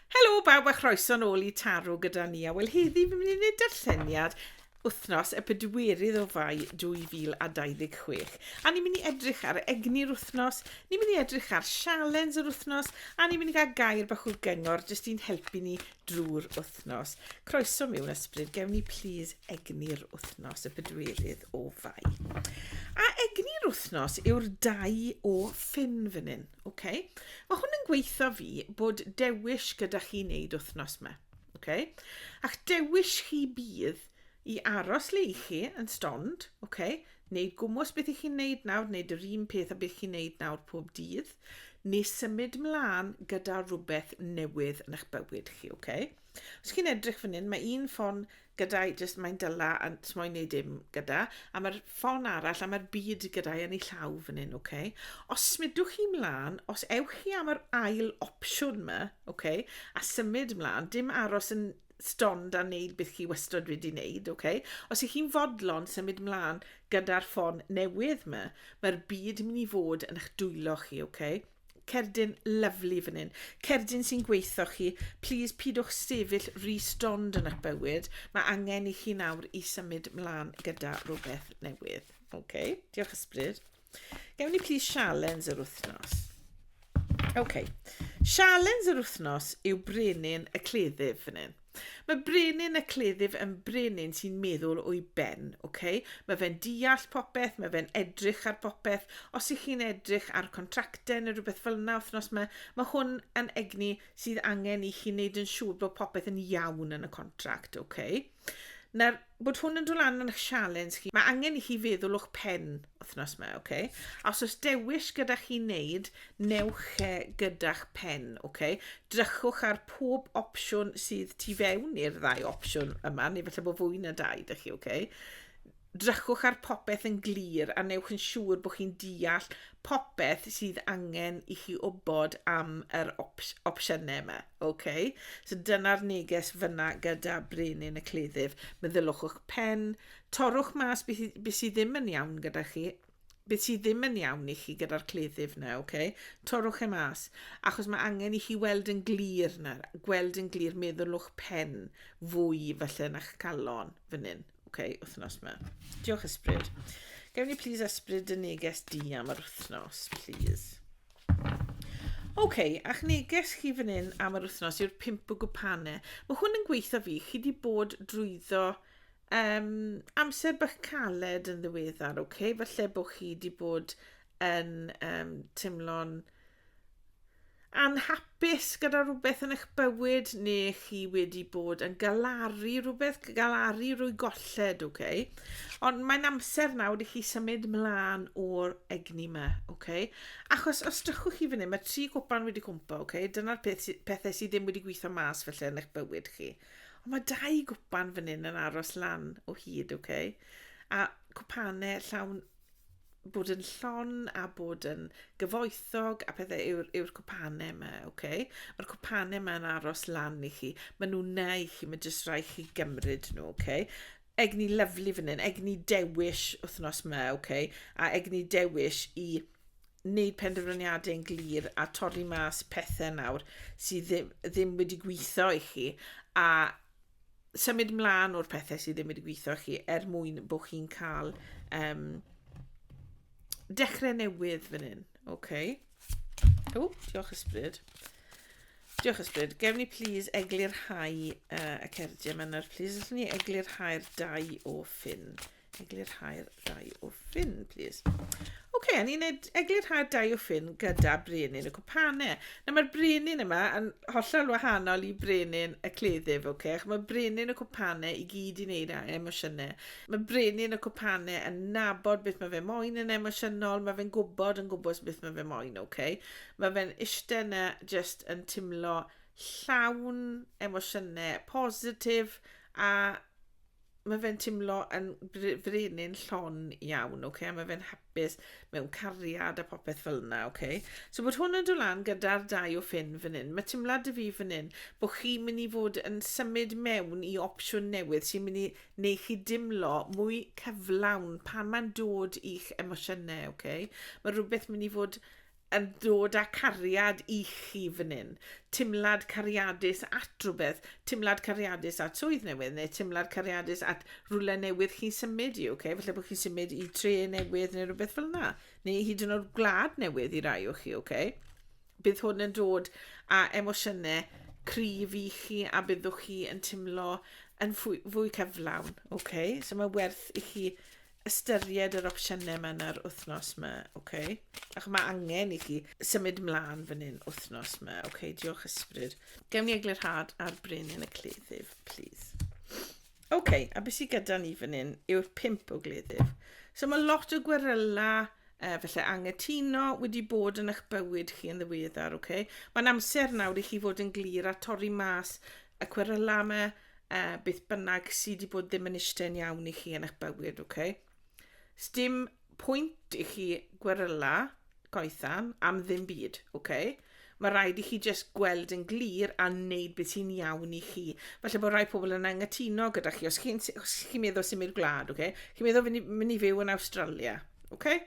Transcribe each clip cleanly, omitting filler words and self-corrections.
Helo bawb a chroeso nôl I tarw gyda ni. A wel heddi fi'n mynd I wneud darlleniad wythnos y 4 o Fai 2026. A ni'n mynd I edrych ar egni'r wythnos, ni'n mynd I edrych ar sialens yr wythnos, a ni'n mynd I gael gair bach o gyngor jyst i'n helpu ni drwy'r wythnos. Croeso mewn ysbryd, gewn ni please egni'r wythnos y 4 o Fai. A egni'r wythnos yw'r 2 o ffyn fan hyn, okay? Mae hwn yn gweithio fi bod dewis gyda chi wneud wythnos yma, okay? Ac dewis chi bydd I aros le I chi yn stond, okay? Wneud gwmws beth I chi'n wneud nawr, wneud yr un peth a beth chi'n wneud nawr pob dydd, neu symud mlaen gyda rhywbeth newydd yn eich bywyd chi, okay? Os chi'n edrych fan hyn, mae un ffon gyda just mae'n dyla a moyn wneud dim gyda, a mae'r ffon arall a mae'r byd gyda yn ei llaw fan hyn, okay? Os smydwch chi mlaen, os ewch chi am yr ail opsiwn yma, okay? A symud mlaen, dim aros yn stond a wneud beth chi wastad wedi wneud, okay? Os ych chi'n fodlon symud mlaen gyda'r ffon newydd yma, mae'r byd yn mynd I fod yn eich dwylo chi, okay? Cerdyn lyflu fan hyn. Cerdyn sy'n gweithio chi, please pidwch sefyll rhy stond yn eich bywyd. Mae angen I chi nawr I symud mlaen gyda rhywbeth newydd. Okay? Diolch ysbryd. Gewn ni please sialens yr wythnos. Okay. Sialens yr wythnos yw brenin y cleddyf fan hyn. Mae brenin y cleddyf yn brenin sy'n meddwl o'i ben, okay? Mae fe'n deall popeth, mae fe'n edrych ar popeth. Os ych chi'n edrych ar contractau neu rhywbeth fel yna wythnos mae hwn yn egni sydd angen I chi wneud yn siŵr bod popeth yn iawn yn y contract, okay? Nawr, bod hwn yn dod lan yn eich sialens chi, mae angen I chi feddwl o'ch pen wythnos yma, okay? A os dewis gyda chi wneud, newch gyda'ch pen, okay? Drychwch ar pob opsiwn sydd tu fewn i'r 2 opsiwn yma, neu felly bod fwy na 2 dych chi, okay? Drychwch ar popeth yn glir a newch yn siŵr bod chi'n deall popeth sydd angen I chi wybod am yr opsiynau yma, okay? So dyna'r neges fyna gyda brenin y cleddyf. Meddylwch o'ch pen, torrwch mas beth sydd ddim yn iawn gyda chi, beth sydd ddim yn iawn I chi gyda'r cleddyf yna, okay? Torrwch mas, achos mae angen I chi weld yn glir yna, gweld yn glir, meddylwch pen fwy felly yn eich calon fan hyn. Okay, wythnos yma. Diolch ysbryd. Gewn ni please ysbryd y neges di am yr wythnos, please. Okay, a'ch neges chi fan hyn am yr wythnos yw'r 5 o gwpanau. Mae hwn yn gweithio fi, chi di bod drwyddo amser bach caled yn ddiweddar, okay? Falle bod chi di bod yn teimlo'n anhapus gyda rhywbeth yn eich bywyd neu chi wedi bod yn galaru rhywbeth, galaru rwy golled, okay? Ond mae'n amser nawr I chi symud mlaen o'r egni yma, okay? Achos os drychwch chi fan hyn, mae 3 gwpan wedi cwmpa, okay? Dyna'r pethau sydd ddim wedi gweithio mas felly yn eich bywyd chi. Ond mae 2 gwpan fan hyn yn aros lan o hyd, okay? A cwpanau llawn bod yn llon a bod yn gyfoethog a pethau yw'r cwpanau yma, okay? Mae'r cwpanau yma yn aros lan I chi. Mae nhw'n na I chi, mae jyst rai chi gymryd nhw, okay? Egni lyflu fan hyn, egni dewis wythnos yma, okay? A egni dewis I wneud penderfyniadau'n glir a torri mas pethau nawr sydd ddim wedi gweithio I chi a symud mlaen o'r pethau sydd ddim wedi gweithio I chi mwyn bod chi'n cael dechrau newydd fan hyn, okay? O, diolch ysbryd. Diolch ysbryd. Gewn ni please eglurhau y cerdiau yma nawr, please. Allwn ni eglurhau'r 2 o ffyn. Eglurhau'r 2 o ffyn, please. Okay, a ni'n eglurhau'r 2 o ffyn gyda brenin y cwpanau. Na mae'r brenin yma yn hollol wahanol I brenin y cleddyf, okay? Mae brenin y cwpanau I gyd I wneud â emosiynau. Mae brenin y cwpanau yn nabod beth mae fe moyn yn emosiynol, mae fe'n gwybod beth mae fe moyn, okay? Mae fe'n eistedd yna just yn teimlo llawn emosiynau positif a mae fe'n teimlo yn frenin llon iawn, okay? Mae fe'n hapus mewn cariad a popeth fel yna, okay? So bod hwn yn dod lan gyda'r 2 o ffyn fan hyn. Mae teimlad y fi fan hyn bod chi'n mynd I fod yn symud mewn I opsiwn newydd sy'n mynd I neu chi dimlo mwy cyflawn pan mae'n dod i'ch emosiynau, okay? Mae rhywbeth mynd I fod yn dod â cariad i chi fan hyn. Timlad cariadus at rhywbeth, timlad cariadus at swydd newydd, neu timlad cariadus at rhywle newydd chi'n symud i, okay? Felly bod chi'n symud i tre newydd neu rhywbeth fel yna. Neu hyd yn oed gwlad newydd i rai o chi, okay? Bydd hwn yn dod â emosiynau cryf i chi a byddwch chi yn teimlo yn fwy cyflawn, okay? So mae werth i chi ystyried yr opsiynau yma yn yr wythnos yma, okay? Ac mae angen i chi symud mlaen fan hyn wythnos yma, okay? Diolch ysbryd. Gewn ni eglurhad ar brenin y cleddyf, please. Okay, a beth sydd gyda ni fan hyn yw'r 5 o gleddyf. So mae lot o gweryla felly angytuno wedi bod yn eich bywyd chi yn ddiweddar, okay? Mae'n amser nawr i chi fod yn glir a torri mas y gweryla yma, beth bynnag sydd wedi bod ddim yn eistedd iawn i chi yn eich bywyd, okay? Dim pwynt i chi gweryla goethan am ddim byd, okay? Mae rhaid i chi just gweld yn glir a wneud beth sy'n iawn i chi. Felly bod rai pobl yn angytuno gyda chi. Os chi'n meddwl symud gwlad, okay? Chi'n meddwl mynd i fyw yn Awstralia, okay?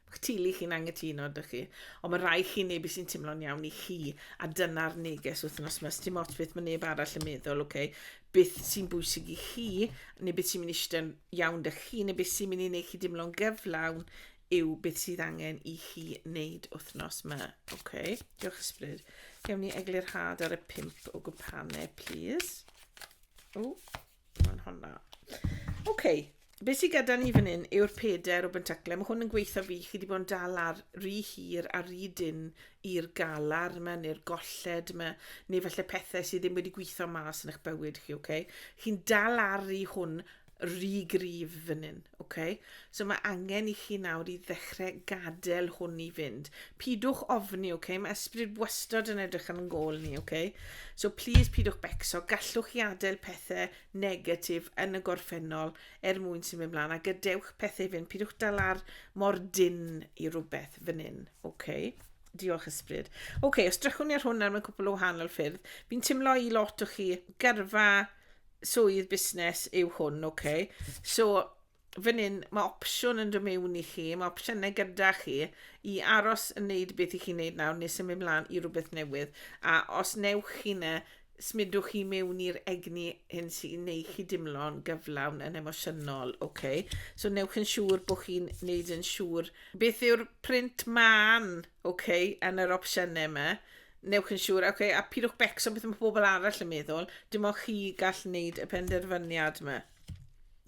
Mae'ch teulu chi'n angytuno ydych chi. Ond mae rai chi'n neud beth sy'n teimlo'n iawn i chi. A dyna'r neges wythnos yma. Dim ots beth mae neb arall yn meddwl, okay? Beth sy'n bwysig i chi, neu beth sy'n mynd i eistedd iawn dy chi, neu beth sy'n mynd i wneud chi deimlo'n gyflawn yw beth sydd angen i chi wneud wythnos yma. Okay? Diolch ysbryd. Gewn ni eglurhad ar y 5 o gwpanau, please. O, mae'n honna. Okay. Beth sydd gyda ni fan hyn yw'r 4 o bentaclau. Mae hwn yn gweithio fi. Chi wedi bod yn dal ar rhy hir a rhy dyn i'r galar yma neu'r golled yma, neu falle pethau sydd ddim wedi gweithio mas yn eich bywyd chi, okay? Chi'n dal ar i hwn rhy gryf fan hyn, okay? So mae angen i chi nawr i ddechrau gadael hwn i fynd. Pidwch ofni, okay? Mae ysbryd wastad yn edrych yn gôl ni, okay? So please pidwch becso. Gallwch chi adael pethau negatif yn y gorffennol mwyn sy'n mynd mlaen, a gadewch pethau i fynd. Pidwch dal ar mor dyn i rhywbeth fan hyn, okay? Diolch ysbryd. Okay, os drychwn ni ar hwn am y cwpl o wahanol ffyrdd, fi'n teimlo i lot o chi gyrfa swydd busnes yw hwn, okay? So, fan hyn, mae opsiwn yn dod mewn i chi, mae opsiynau gyda chi i aros yn neud beth i chi'n neud nawr, neu symud mlaen i rhywbeth newydd. A os newch chi na, smidwch chi mewn i'r egni hyn sy'n neud chi dimlo'n gyflawn yn emosiynol, okay? So newch yn siŵr bod chi'n neud yn siŵr beth yw'r print man, okay, yn yr opsiynau yma. Newch yn siŵr, okay, a pidwch becso beth mae pobl arall yn meddwl, dim ond chi gall wneud y penderfyniad yma.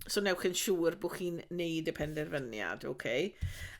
So newch yn siŵr bod chi'n wneud y penderfyniad, okay?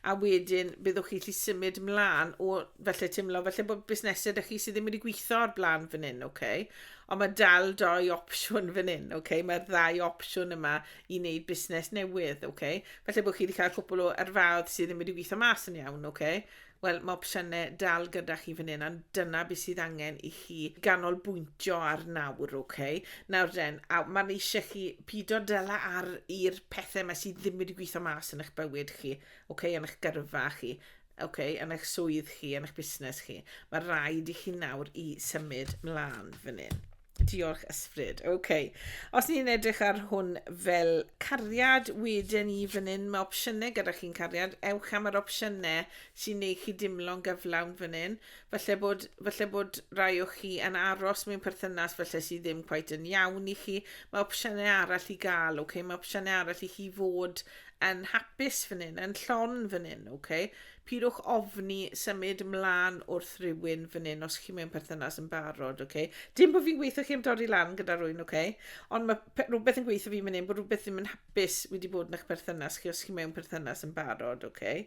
A wedyn byddwch chi allu symud mlaen o felly teimlo, felly bod busnesau ydych chi sydd ddim wedi gweithio ar blaen fan hyn, okay? Ond mae dal 2 opsiwn fan hyn, okay? Mae'r 2 opsiwn yma i wneud busnes newydd, okay? Felly bod chi wedi cael cwpl o yrfaoedd sydd ddim wedi gweithio mas yn iawn, okay? Wel, mae opsiynau dal gyda chi fan hyn, a dyna beth sydd angen i chi ganolbwyntio ar nawr, okay? Nawr den, a mae'n eisiau chi pido dyla ar i'r pethau yma sydd ddim wedi gweithio mas yn eich bywyd chi, okay? Yn eich gyrfa chi, okay? Yn eich swydd chi, yn eich busnes chi. Mae rhaid i chi nawr i symud mlaen fan hyn. Diolch ysbryd. Okay. Os ni'n edrych ar hwn fel cariad, wedyn ni fan hyn, mae opsiynau gyda chi'n cariad. Ewch am yr opsiynau sy'n neud chi dimlo'n gyflawn fan hyn. Falle bod rai o chi yn aros mewn perthynas falle sydd ddim cweit yn iawn i chi. Mae opsiynau arall i gael, okay? Mae opsiynau arall i chi fod yn hapus fan hyn, yn llon fan hyn, okay? Pidwch ofni symud mlaen wrth rhywun fan hyn os chi mewn perthynas yn barod, okay? Dim bod fi'n gweithio chi am dorri lan gyda rhywun, okay? Ond mae rhywbeth yn gweithio fi fan hyn, bod rhywbeth ddim yn hapus wedi bod yn eich perthynas chi os chi mewn perthynas yn barod, okay?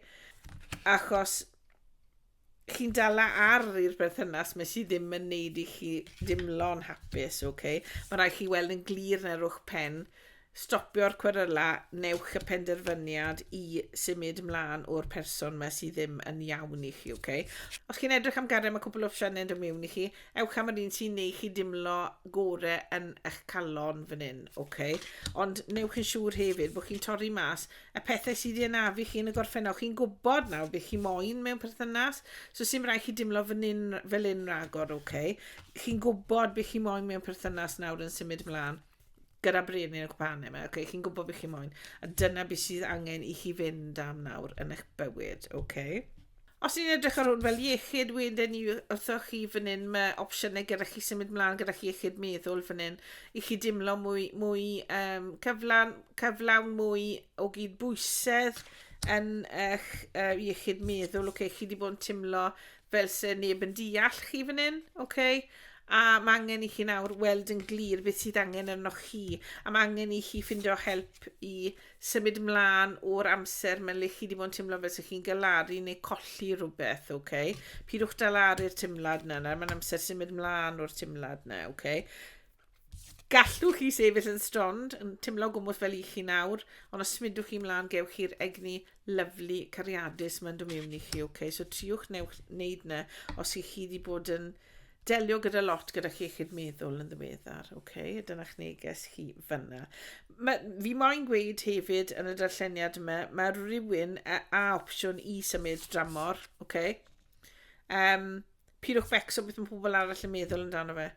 Achos chi'n dala ar i'r perthynas mae sydd ddim yn neud i chi dimlo'n hapus, okay? Mae rhaid chi weld yn glir na rwch pen, stopio'r cweryla, newch y penderfyniad i symud mlaen o'r person yma sydd ddim yn iawn i chi, okay? Os chi'n edrych am gadael, mae cwbl o opsiynau yn dod mewn i chi, ewch am yr un sy'n neud chi dimlo gore yn eich calon fan hyn, okay? Ond newch yn siŵr hefyd bod chi'n torri mas y pethau sydd wedi anafu chi yn y gorffennol. Chi'n gwybod nawr beth chi moyn mewn perthynas, so sy'n rhaid chi dimlo fel un ragor, okay? Chi'n gwybod beth chi moyn mewn perthynas nawr yn symud mlaen gyda brenin y gwpanau yma, okay? Chi'n gwybod beth chi moyn, a dyna beth sydd angen i chi fynd am nawr yn eich bywyd, okay? Os ni'n edrych ar hwn fel iechyd, wedyn ni wrthoch chi fan hyn, mae opsiynau gyda chi symud mlaen gyda chi iechyd meddwl fan hyn, i chi dimlo mwy cyflawn, mwy o gydbwysedd yn eich iechyd meddwl. Okay? Chi wedi bod yn timlo fel sy'n neb yn deall chi fan hyn. Okay? A mae angen i chi nawr weld yn glir beth sydd angen arnoch chi. A mae angen i chi ffindio help i symud mlaen o'r amser mewn le chi wedi bod yn teimlo fel sy'n chi'n galaru neu colli rhywbeth, okay? Pidwch dal ar i'r timlad yna, mae'n amser symud mlaen o'r timlad yna, okay? Gallwch chi sefyll yn strond, yn timlo gwmwth fel i chi nawr, ond os smidwch chi mlaen, gewch chi'r egni lyflu, cariadus mae'n dod mewn i chi, okay? So triwch wneud yna os chi wedi bod yn delio gyda lot gyda chi iechyd meddwl yn ddiweddar, okay? Dyna'ch neges chi fyna. Fi moyn gweud hefyd yn y darlleniad yma, mae rhywun a opsiwn i symud dramor, okay? Pidwch becso beth mae pobl arall yn meddwl amdano fe.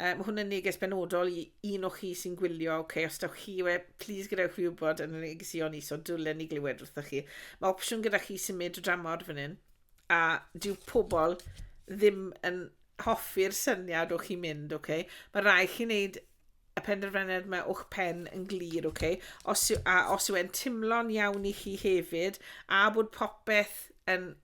Mae hwnna'n neges benodol i un o chi sy'n gwylio, okay? Os dawch chi please gadewch chi wybod yn y negesion i, so dwlen i glywed wrthych chi. Mae opsiwn gyda chi symud dramor fan hyn, a dyw pobl ddim yn hoffi'r syniad o chi mynd, okay? Mae rai chi wneud y penderfyniad yma o'ch pen yn glir, okay? Os yw e'n teimlo'n iawn i chi hefyd, a bod popeth yn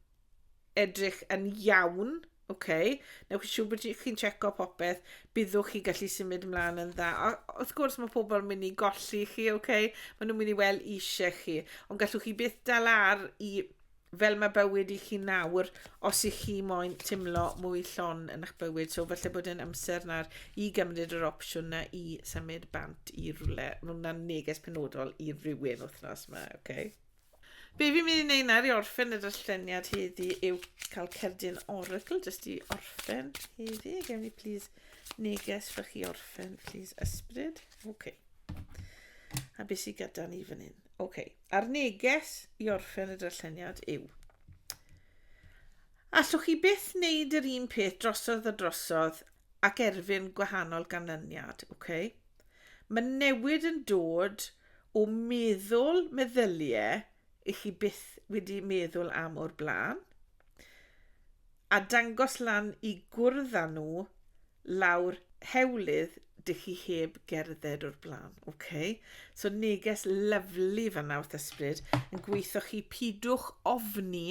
edrych yn iawn, okay? Newch chi siŵr bod chi'n checo popeth, byddwch chi gallu symud ymlaen yn dda. Wrth gwrs mae pobl yn mynd i golli chi, okay? Maen nhw'n mynd i weld eisiau chi, ond gallwch chi byth dal ar i fel mae bywyd i chi nawr os i chi moyn timlo mwy llon yn eich bywyd. So falle bod yn amser na'r i gymryd yr opsiwn na i symud bant i rwle. Mae hwnna'n neges penodol i rywun wythnos yma, okay? Be fi'n mynd i wneud nawr i orffen y darlleniad heddi yw cael cerdyn oracle, jyst i orffen heddi. Gewn ni please neges fy chi orffen, please ysbryd. Okay. A beth sydd gyda ni fan hyn? Okay. A'r neges i orffen y darlleniad yw: allwch chi byth wneud yr un peth drosodd a drosodd ac erfyn gwahanol ganlyniad, okay? Mae newid yn dod o meddyliau i chi byth wedi meddwl am o'r blaen, a dangos lan i gwrdd â nhw lawr hewlydd dych chi heb gerdded o'r blaen, okay? So neges lyflu fan'na wrth ysbryd yn gweithio chi pidwch ofni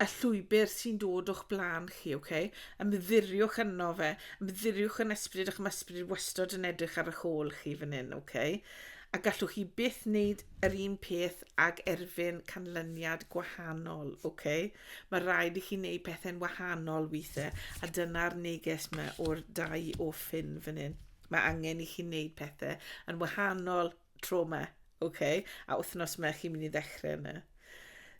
y llwybr sy'n dod o'ch blaen chi, okay? Ymddiriwch yno fe, ymddiriwch yn ysbryd o'ch ysbryd wastod yn edrych ar eich ôl chi fan hyn, okay? A gallwch chi byth wneud yr un peth ag erfyn canlyniad gwahanol, okay? Mae rhaid i chi wneud pethau'n wahanol weithiau, a dyna'r neges yma o'r dau o ffyn fan hyn. Mae angen i chi wneud pethau yn wahanol tro yma, okay? A wythnos yma chi'n mynd i ddechrau yna.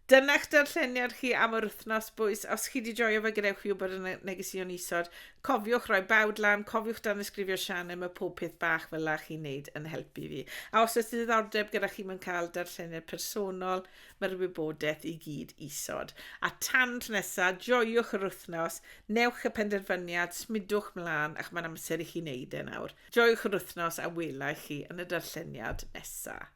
Dyna'ch darlleniad chi am yr wythnos, boys. Os chi wedi joio fe, gadewch chi wybod yn y negesion isod. Cofiwch rhoi bawd lan, cofiwch dan ysgrifio sianau, mae pob peth bach fel la chi'n neud yn helpu fi. A os ydych diddordeb gyda chi mewn cael darlleniad personol, mae'r wybodaeth i gyd isod. A tan tro nesaf, joiwch yr wythnos, newch y penderfyniad, smidwch mlaen, ac mae'n amser i chi wneud e nawr. Joiwch yr wythnos a welai chi yn y darlleniad nesaf.